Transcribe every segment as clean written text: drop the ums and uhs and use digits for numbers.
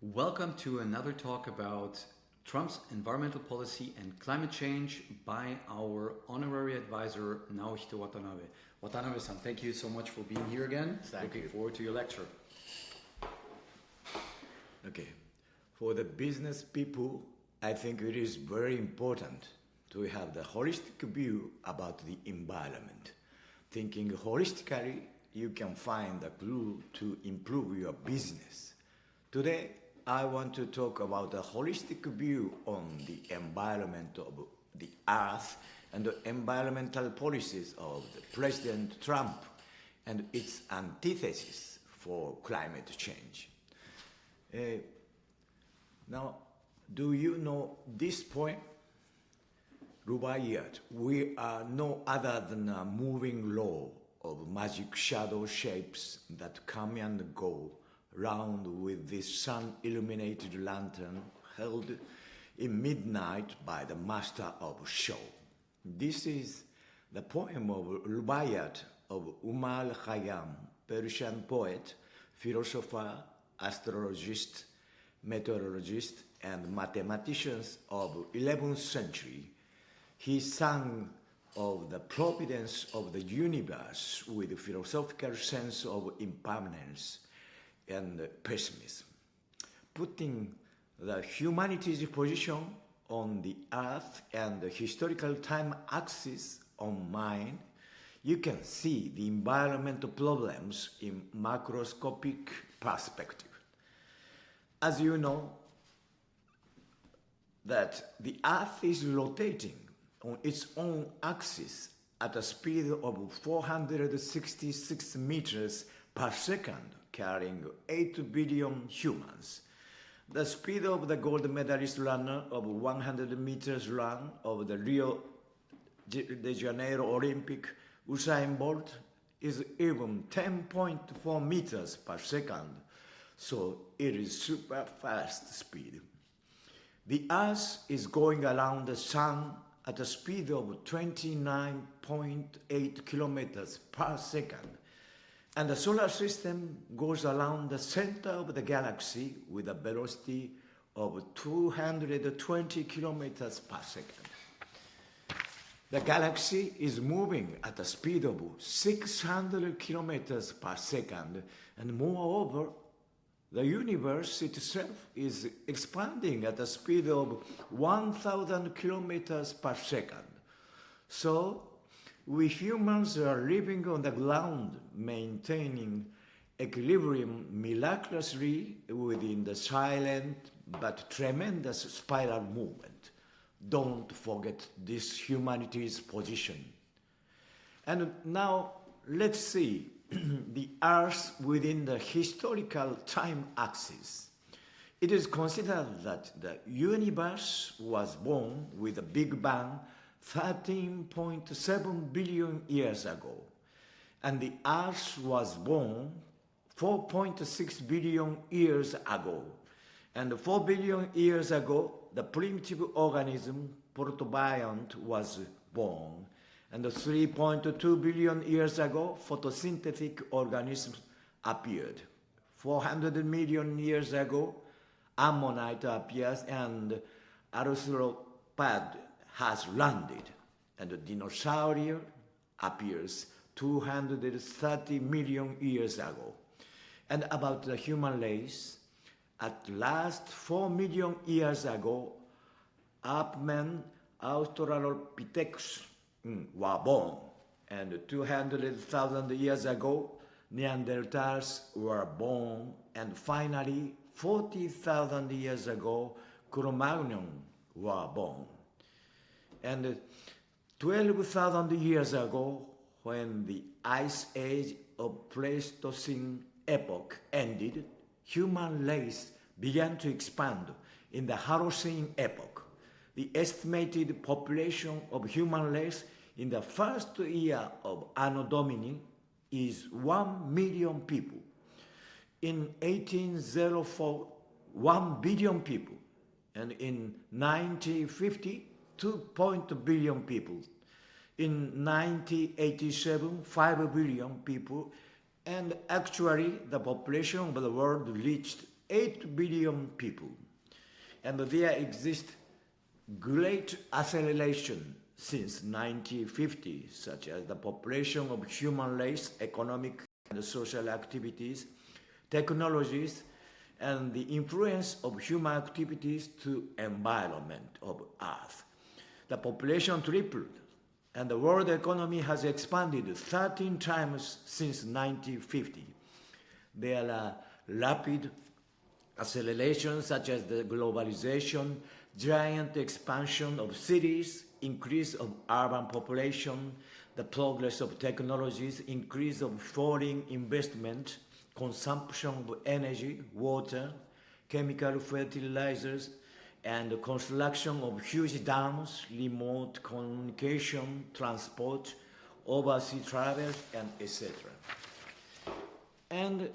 Welcome to another talk about Trump's environmental policy and climate change by our honorary advisor, Naohito Watanabe. Watanabe-san, thank you so much for being here again. Looking forward to your lecture. Okay. For the business people, I think it is very important to have the holistic view about the environment. Thinking holistically, you can find a clue to improve your business. Today, I want to talk about a holistic view on the environment of the earth and the environmental policies of the President Trump and its antithesis for climate change. Now, do you know this poem? Rubaiyat, we are no other than a moving law of magic shadow shapes that come and go round with this sun-illuminated lantern held in midnight by the master of show. This is the poem of Rubaiyat of Umar Khayyam, Persian poet, philosopher, astrologist, meteorologist, and mathematicians of 11th century. He sang of the providence of the universe with a philosophical sense of impermanence and pessimism, putting the humanity's position on the earth and the historical time axis on mind. You can see the environmental problems in macroscopic perspective. As you know, that the earth is rotating on its own axis at a speed of 466 meters per second, carrying 8 billion humans. The speed of the gold medalist runner of 100 meters run of the Rio de Janeiro Olympic, Usain Bolt, is even 10.4 meters per second, so it is super fast speed. The Earth is going around the Sun at a speed of 29.8 kilometers per second, and the solar system goes around the center of the galaxy with a velocity of 220 kilometers per second. The galaxy is moving at a speed of 600 kilometers per second, and moreover, the universe itself is expanding at a speed of 1,000 kilometers per second. So, we humans are living on the ground, maintaining equilibrium miraculously within the silent but tremendous spiral movement. Don't forget this humanity's position. And now, let's see the Earth within the historical time axis. It is considered that the universe was born with a Big Bang 13.7 billion years ago, and the Earth was born 4.6 billion years ago, and 4 billion years ago, the primitive organism protobiont was born, and 3.2 billion years ago, photosynthetic organisms appeared. 400 million years ago, ammonite appears, and arthropod has landed, and the dinosaur appears 230 million years ago. And about the human race, at last 4 million years ago, Earthmen Australopithecus were born, and 200,000 years ago, Neanderthals were born, and finally, 40,000 years ago, Cro-Magnon were born. And 12,000 years ago, when the Ice Age of Pleistocene epoch ended, human race began to expand in the Holocene epoch. The estimated population of human race in the first year of Anno Domini is 1 million people. In 1804, 1 billion people. And in 1950, 2 billion people. In 1987, 5 billion people. And actually, the population of the world reached 8 billion people. And there exists great acceleration since 1950, such as the population of human race, economic and social activities, technologies, and the influence of human activities to environment of Earth. The population tripled, and the world economy has expanded 13 times since 1950. There are rapid accelerations such as the globalization, giant expansion of cities, increase of urban population, the progress of technologies, increase of foreign investment, consumption of energy, water, chemical fertilizers, and the construction of huge dams, remote communication, transport, overseas travel, and etc. And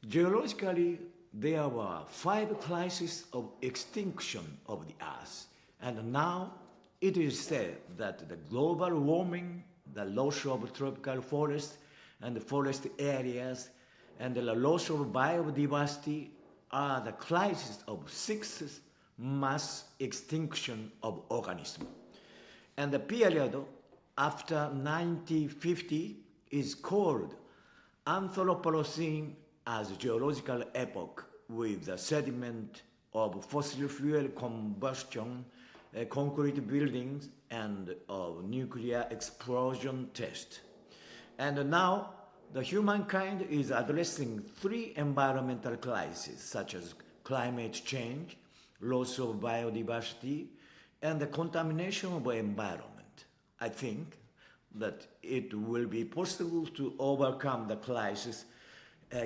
geologically, there were 5 crises of extinction of the Earth, and now it is said that the global warming, the loss of tropical forests and forest areas, and the loss of biodiversity are the crises of 6th mass extinction of organisms. And the period after 1950 is called Anthropocene as geological epoch, with the sediment of fossil fuel combustion, concrete buildings, and of nuclear explosion test. And now the humankind is addressing 3 environmental crises such as climate change, loss of biodiversity, and the contamination of the environment. I think that it will be possible to overcome the crisis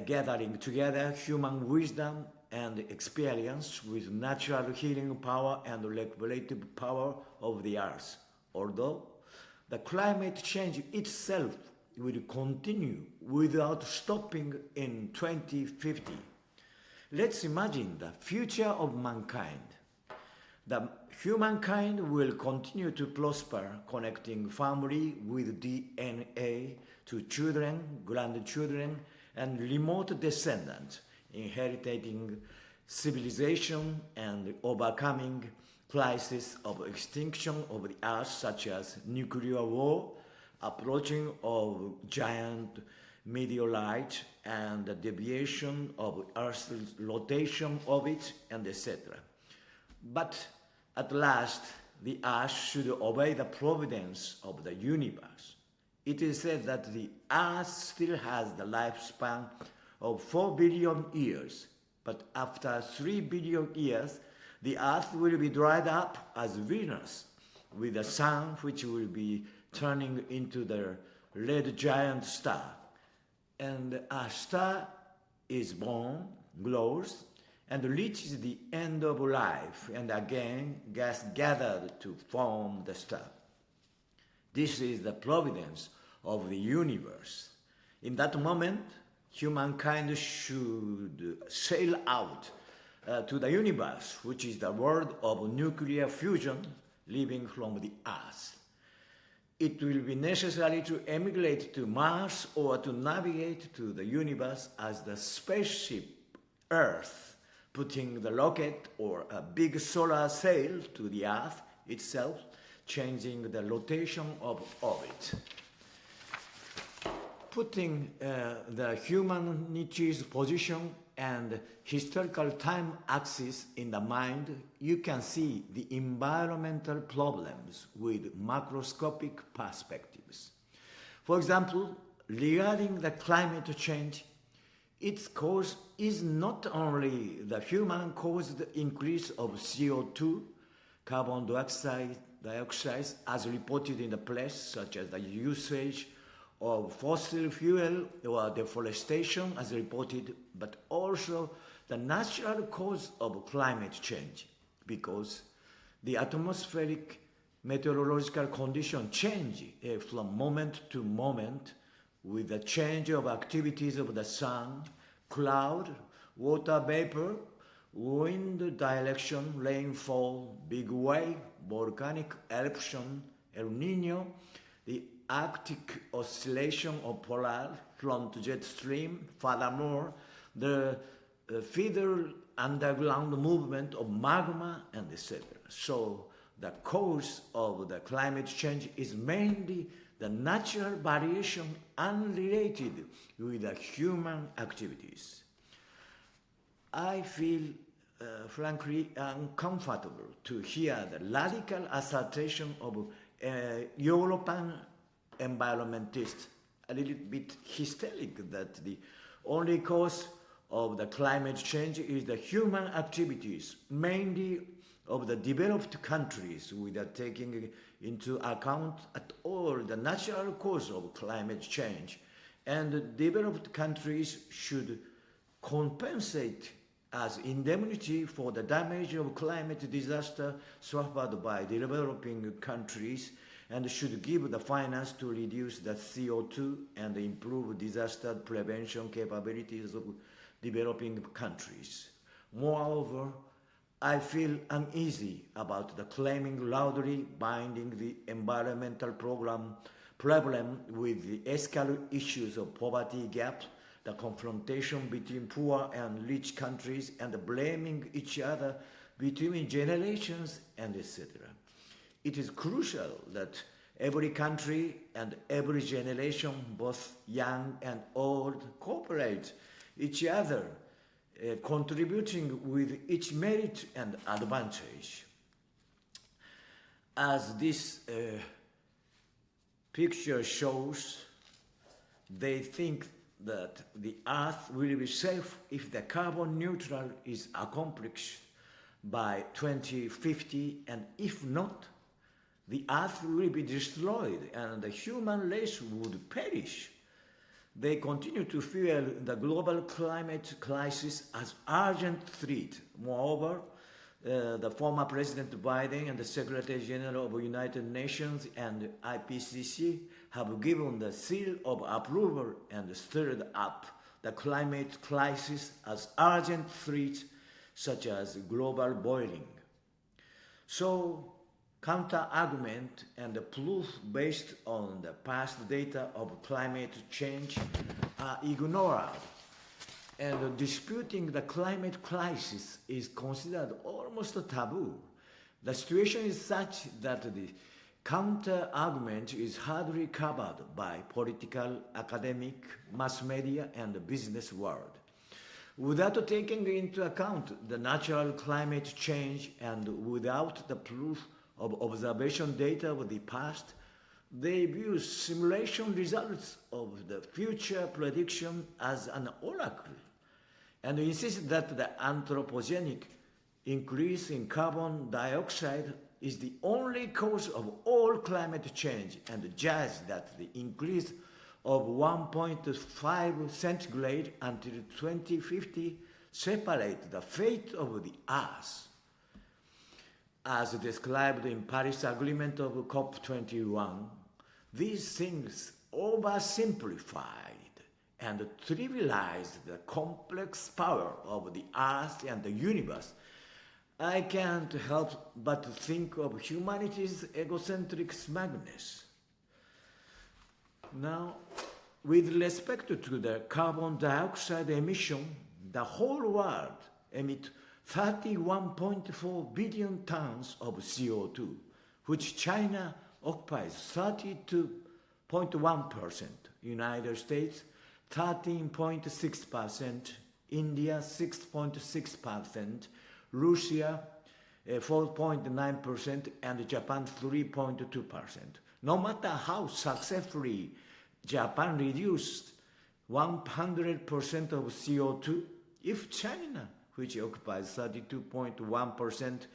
gathering together human wisdom and experience with natural healing power and regulative power of the earth. Although the climate change itself will continue without stopping in 2050. Let's imagine the future of mankind. The humankind will continue to prosper, connecting family with DNA to children, grandchildren, and remote descendants, inheriting civilization and overcoming crises of extinction of the earth such as nuclear war, approaching of giant meteorite, and the deviation of Earth's rotation of it, and etc. But at last, the Earth should obey the providence of the universe. It is said that the Earth still has the lifespan of 4 billion years, but after 3 billion years, the Earth will be dried up as Venus, with the sun which will be turning into the red giant star. And a star is born, glows, and reaches the end of life, and again gets gathered to form the star. This is the providence of the universe. In that moment, humankind should sail out to the universe, which is the world of nuclear fusion, living from the Earth. It will be necessary to emigrate to Mars or to navigate to the universe as the spaceship Earth, putting the rocket or a big solar sail to the Earth itself, changing the rotation of orbit. Putting the humanity's position and historical time axis in the mind, you can see the environmental problems with macroscopic perspectives. For example, regarding the climate change, its cause is not only the human-caused increase of CO2, carbon dioxide, as reported in the press, such as the usage of fossil fuel or deforestation as reported, but also the natural cause of climate change, because the atmospheric meteorological conditions change from moment to moment with the change of activities of the sun, cloud, water vapor, wind direction, rainfall, big wave, volcanic eruption, El Nino, the Arctic oscillation of polar front jet stream. Furthermore, the further underground movement of magma and etc. So the cause of the climate change is mainly the natural variation unrelated with the human activities. I feel frankly uncomfortable to hear the radical assertion of European environmentalists, a little bit hysteric, that the only cause of the climate change is the human activities, mainly of the developed countries, without taking into account at all the natural cause of climate change. And the developed countries should compensate as indemnity for the damage of climate disaster suffered by developing countries, and should give the finance to reduce the CO2 and improve disaster prevention capabilities of developing countries. Moreover, I feel uneasy about the claiming loudly binding the environmental problem with the escalating issues of poverty gap, the confrontation between poor and rich countries, and blaming each other between generations, and etc. It is crucial that every country and every generation, both young and old, cooperate each other, contributing with each merit and advantage. As this picture shows, they think that the Earth will be safe if the carbon neutral is accomplished by 2050, and if not, the Earth will be destroyed and the human race would perish. They continue to fuel the global climate crisis as urgent threat. Moreover, the former President Biden and the Secretary General of the United Nations and IPCC have given the seal of approval and stirred up the climate crisis as urgent threats such as global boiling. So, counter-argument and the proof based on the past data of climate change are ignored, and disputing the climate crisis is considered almost a taboo. The situation is such that the counter-argument is hardly covered by political, academic, mass media, and the business world. Without taking into account the natural climate change and without the proof of observation data of the past, they view simulation results of the future prediction as an oracle, and insist that the anthropogenic increase in carbon dioxide is the only cause of all climate change, and judge that the increase of 1.5 centigrade until 2050 separate the fate of the Earth. As described in Paris Agreement of COP21, these things oversimplified and trivialized the complex power of the Earth and the universe. I can't help but think of humanity's egocentric smugness. Now, with respect to the carbon dioxide emission, the whole world emits 31.4 billion tons of CO2, which China occupies 32.1%, United States 13.6%, India 6.6%, Russia 4.9%, and Japan 3.2%. No matter how successfully Japan reduced 100% of CO2, if China, which occupies 32.1%,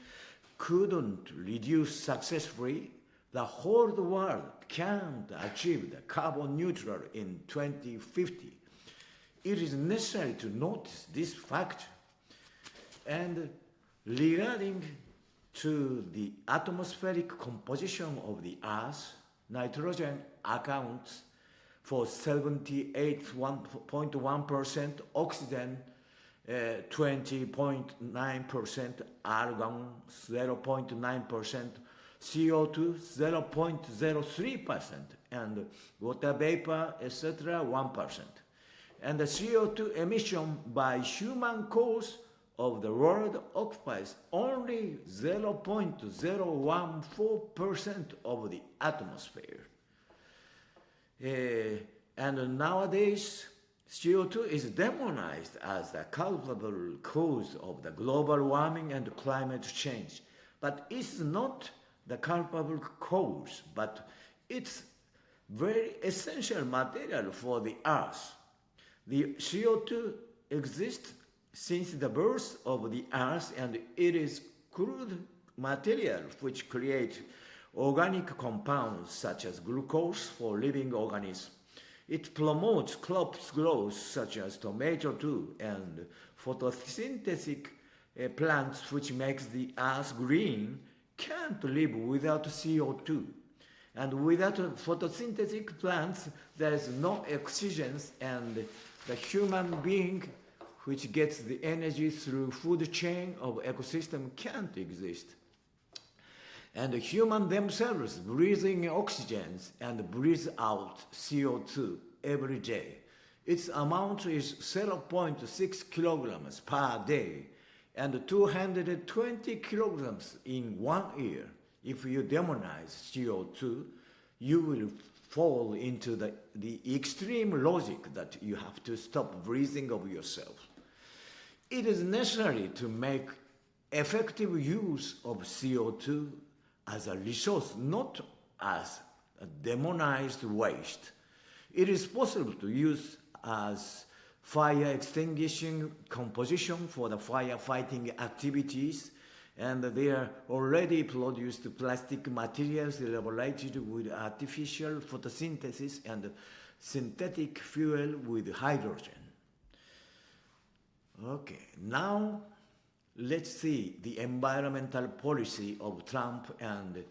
couldn't reduce successfully, the whole world can't achieve the carbon neutral in 2050. It is necessary to notice this fact. And regarding to the atmospheric composition of the Earth, nitrogen accounts for 78.1%, oxygen 20.9%, argon 0.9%, CO2 0.03%, and water vapor, etc. 1%. and the CO2 emission by human cause of the world occupies only 0.014% of the atmosphere. And nowadays, CO2 is demonized as the culpable cause of the global warming and climate change. But it's not the culpable cause, but it's very essential material for the Earth. The CO2 exists since the birth of the Earth, and it is crude material which create organic compounds such as glucose for living organisms. It promotes crops growth such as tomato too, and photosynthetic plants which makes the earth green can't live without CO2. And without photosynthetic plants, there is no oxygen, and the human being which gets the energy through food chain of ecosystem can't exist. And the human themselves breathing oxygen and breathe out CO2 every day. Its amount is 0.6 kilograms per day and 220 kilograms in 1 year. If you demonize CO2, you will fall into the extreme logic that you have to stop breathing of yourself. It is necessary to make effective use of CO2 as a resource, not as a demonized waste. It is possible to use as fire extinguishing composition for the firefighting activities, and they are already produced plastic materials elaborated with artificial photosynthesis and synthetic fuel with hydrogen. Okay, now let's see the environmental policy of Trump and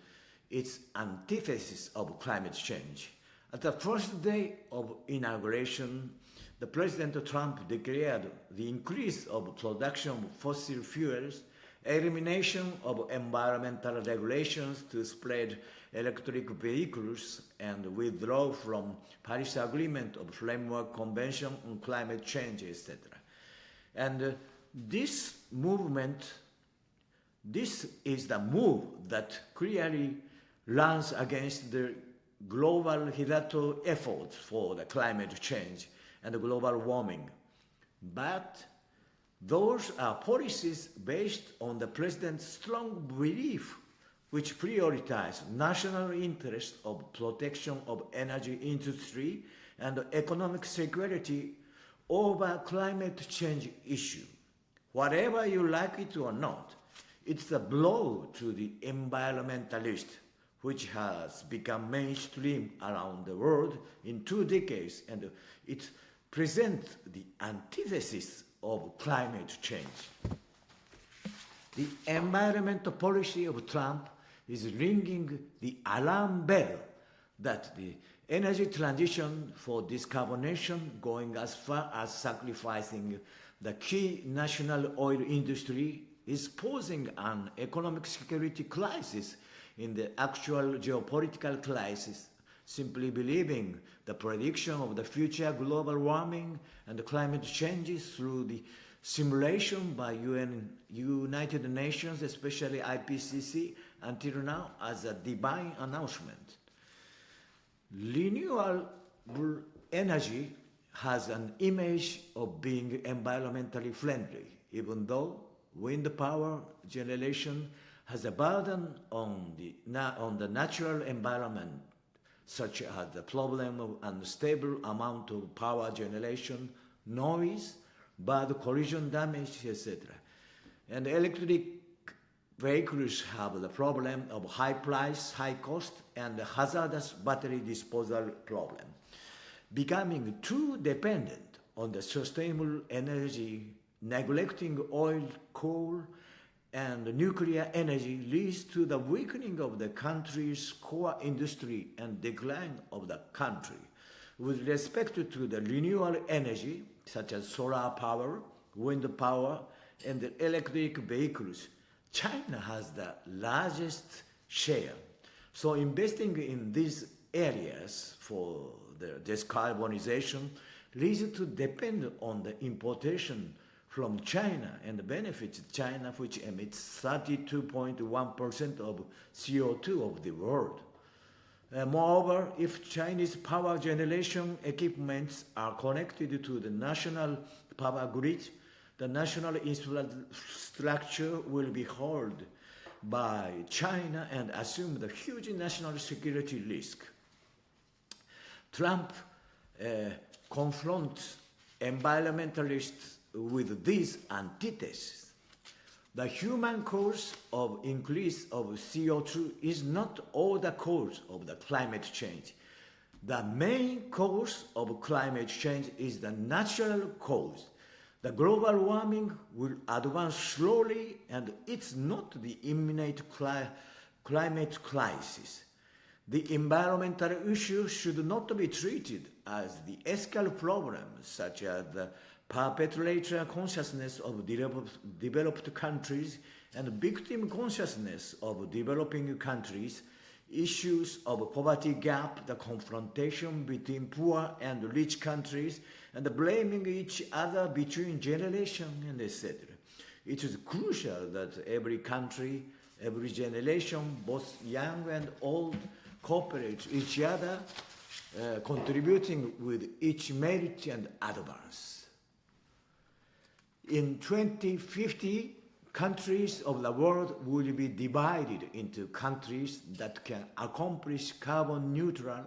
its antithesis of climate change. At the first day of inauguration, the President Trump declared the increase of production of fossil fuels, elimination of environmental regulations to spread electric vehicles, and withdrawal from Paris Agreement of Framework Convention on Climate Change, etc. And this is the move that clearly runs against the global hitherto efforts for the climate change and global warming. But those are policies based on the president's strong belief, which prioritize national interest of protection of energy industry and economic security over climate change issue. Whatever you like it or not, it's a blow to the environmentalist, which has become mainstream around the world in 2 decades, and it presents the antithesis of climate change. The environmental policy of Trump is ringing the alarm bell that the energy transition for decarbonation going as far as sacrificing the key national oil industry is posing an economic security crisis in the actual geopolitical crisis, simply believing the prediction of the future global warming and climate changes through the simulation by United Nations, especially IPCC, until now as a divine announcement. Renewable energy has an image of being environmentally friendly, even though wind power generation has a burden on the natural environment, such as the problem of unstable amount of power generation, noise, bird collision damage, etc. And electric vehicles have the problem of high price, high cost, and the hazardous battery disposal problem. Becoming too dependent on the sustainable energy, neglecting oil, coal, and nuclear energy leads to the weakening of the country's core industry and decline of the country. With respect to the renewable energy, such as solar power, wind power, and the electric vehicles, China has the largest share. So investing in these areas for the decarbonization leads to depend on the importation from China and benefits China, which emits 32.1% of CO2 of the world. Moreover, if Chinese power generation equipments are connected to the national power grid, the national infrastructure will be held by China and assume the huge national security risk. Trump confronts environmentalists with these antitheses. The human cause of increase of CO2 is not all the cause of the climate change. The main cause of climate change is the natural cause. The global warming will advance slowly, and it's not the imminent climate crisis. The environmental issue should not be treated as the ethical problems, such as the perpetrator consciousness of developed countries and victim consciousness of developing countries, issues of poverty gap, the confrontation between poor and rich countries, and blaming each other between generations, and etc. It is crucial that every country, every generation, both young and old, cooperate each other, contributing with each merit and advance. In 2050, countries of the world will be divided into countries that can accomplish carbon neutral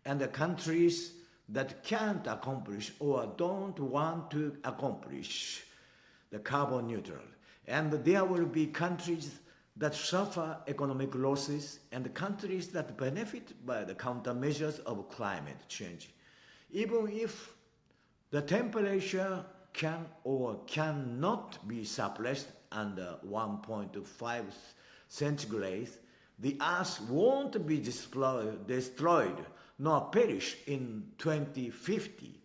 and the countries that can't accomplish or don't want to accomplish the carbon neutral. And there will be countries that suffer economic losses and countries that benefit by the countermeasures of climate change. Even if the temperature can or cannot be suppressed under 1.5 centigrade, the Earth won't be destroyed nor perish in 2050,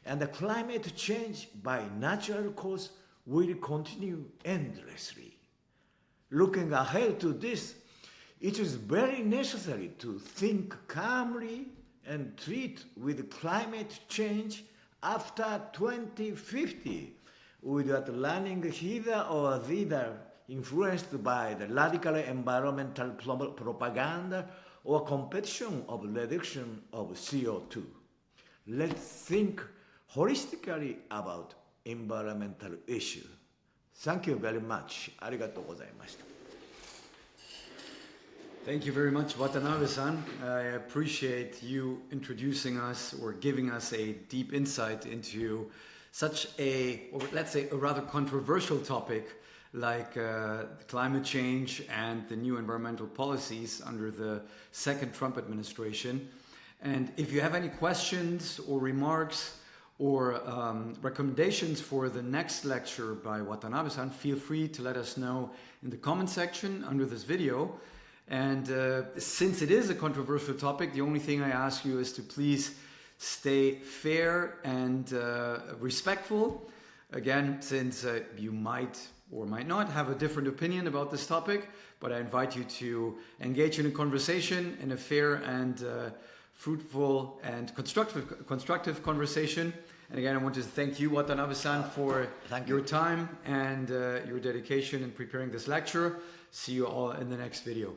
and the climate change by natural cause will continue endlessly. Looking ahead to this, it is very necessary to think calmly and treat with climate change after 2050 without running hither or thither influenced by the radical environmental propaganda or competition of reduction of CO2. Let's think holistically about environmental issues. Thank you very much. ありがとうございました。Thank you very much, Watanabe-san. I appreciate you introducing us or giving us a deep insight into such a, or let's say, a rather controversial topic like climate change and the new environmental policies under the second Trump administration. And if you have any questions or remarks or recommendations for the next lecture by Watanabe-san, feel free to let us know in the comment section under this video. And since it is a controversial topic, the only thing I ask you is to please stay fair and respectful. Again, since you might or might not have a different opinion about this topic, but I invite you to engage in a conversation in a fair and fruitful and constructive conversation. And again, I want to thank you, Watanabe-san, for your time and your dedication in preparing this lecture. See you all in the next video.